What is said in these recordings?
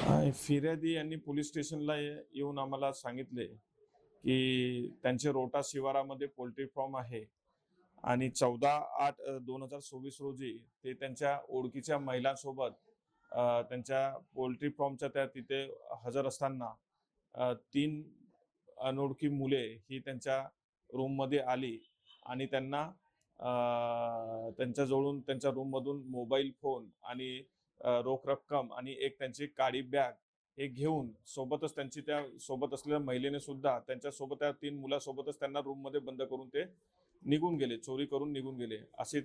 फिर्यादी यांनी पोलीस स्टेशनला येऊन आम्हाला सांगितले, की त्यांचे रोटा शिवारामध्ये पोल्ट्री फार्म आहे आणि 14/8/2024 रोजी ते त्यांच्या ओळखीच्या महिलांसोबत त्यांच्या पोल्ट्री फार्मच्या त्या तिथे हजर असताना 3 अनोळखी मुले ही त्यांच्या रूममध्ये आली आणि त्यांना त्यांच्याजवळून त्यांच्या रूममधून मोबाईल फोन आणि रोख रक्कम आणि एक त्यांची काळी बॅग हे घेऊन सोबतच त्यांची त्या सोबत असलेल्या महिलेने सुद्धा त्यांच्यासोबत त्या 3 मुलासोबतच त्यांना रूममध्ये बंद करून ते निघून गेले, चोरी करून निघून गेले. असे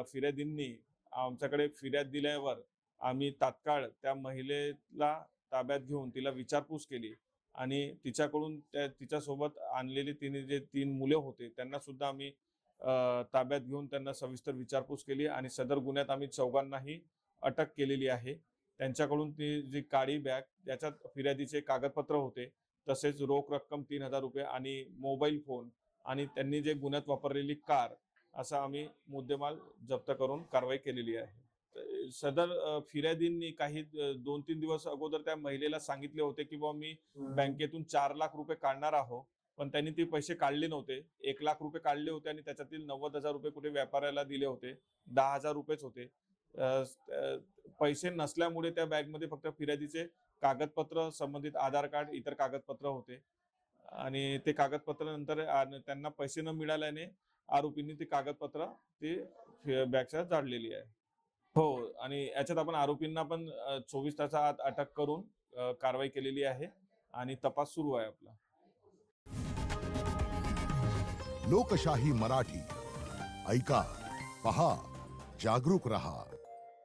फिर्यादींनी आमच्याकडे फिर्याद दिल्यावर आम्ही तात्काळ त्या महिलेला ताब्यात घेऊन तिला विचारपूस केली आणि तिच्याकडून तिच्यासोबत आणलेली तिने जे 3 मुले होते त्यांना सुद्धा आम्ही ताब्यात घेऊन त्यांना सविस्तर विचारपूस केली आणि सदर गुन्ह्यात आम्ही चौघांनाही अटक केलेली आहे. त्यांच्याकडून ती जी काळी बॅग त्याच्यात फिर्यादीचे कागदपत्र होते, तसेच रोख रक्कम ₹3000 आणि मोबाईल फोन आणि त्यांनी जे गुन्ह्यात वापरलेली कार असा आम्ही मुद्देमाल जप्त करून कारवाई केलेली आहे. सदर फिर्यादींनी काही 2-3 दिवस अगोदर त्या महिलेला सांगितले होते, की बुवा मी बँकेतून ₹4,00,000 काढणार आहोत. पण त्यांनी ते पैसे काढले नव्हते. ₹1,00,000 काढले होते आणि त्याच्यातील ₹90,000 कुठे व्यापाऱ्याला दिले होते. ₹10,000 होते. अ, अ, पैसे नसल्यामुळे त्या बॅगमध्ये फक्त फिर्यादीचे कागदपत्र, संबंधित आधार कार्ड, इतर कागदपत्र होते आणि ते कागदपत्र नंतर त्यांना पैसे न मिळाल्याने आरोपींनी ते कागदपत्र बॅगच्या जाळलेली आहे. हो आणि याच्यात आपण आरोपींना पण 24 तासाच्या आत अटक करून कारवाई केलेली आहे आणि तपास सुरू आहे आपला. लोकशाही मराठी ऐका, पहा, जागरूक रहा.